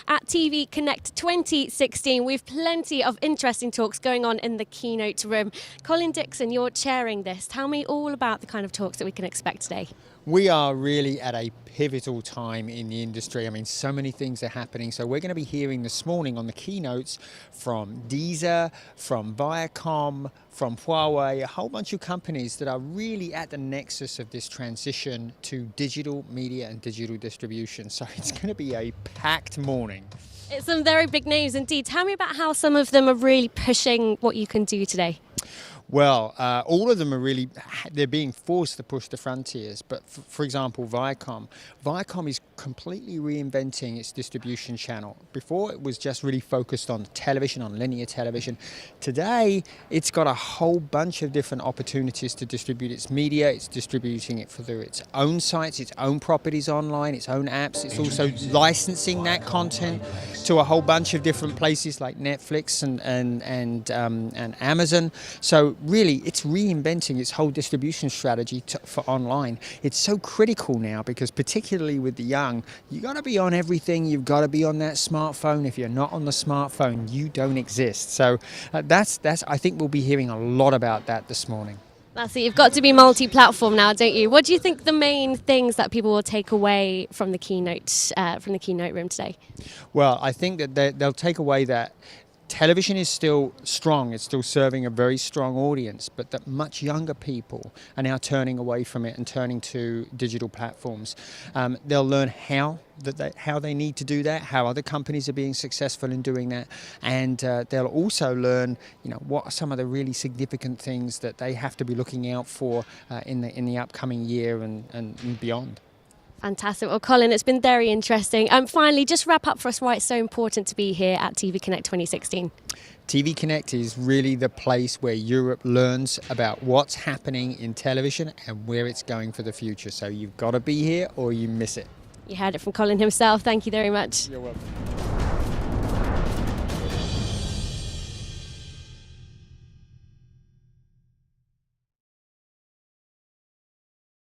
at TV Connect 2016. We've plenty of interesting talks going on in the keynote room. Colin Dixon, you're chairing this. Tell me all about the kind of talks that we can expect today. We are really at a pivotal time in the industry. I mean, so many things are happening. So we're going to be hearing this morning on the keynotes from Deezer, from Viacom, from Huawei, a whole bunch of companies that are really at the nexus of this transition to digital media and digital distribution. So it's going to be a packed morning. It's some very big names indeed. Tell me about how some of them are really pushing what you can do today. Well, all of them are they're being forced to push the frontiers. But for example, Viacom is completely reinventing its distribution channel. Before it was just really focused on television, on linear television. Today, it's got a whole bunch of different opportunities to distribute its media. It's distributing it through its own sites, its own properties online, its own apps. It's also licensing that content to a whole bunch of different places like Netflix and Amazon. So really, it's reinventing its whole distribution strategy for online. It's so critical now because particularly with the young, you got to be on everything. You've got to be on that smartphone. If you're not on the smartphone, you don't exist. So that's. I think we'll be hearing a lot about that this morning. That's it. You've got to be multi-platform now, don't you? What do you think the main things that people will take away from the keynote room today? Well, I think that they'll take away that television is still strong, it's still serving a very strong audience, but that much younger people are now turning away from it and turning to digital platforms. They'll learn how they need to do that, how other companies are being successful in doing that, and they'll also learn, what are some of the really significant things that they have to be looking out for in the upcoming year and beyond. Fantastic. Well, Colin, it's been very interesting. Finally, just wrap up for us why it's so important to be here at TV Connect 2016. TV Connect is really the place where Europe learns about what's happening in television and where it's going for the future. So you've got to be here or you miss it. You heard it from Colin himself. Thank you very much. You're welcome.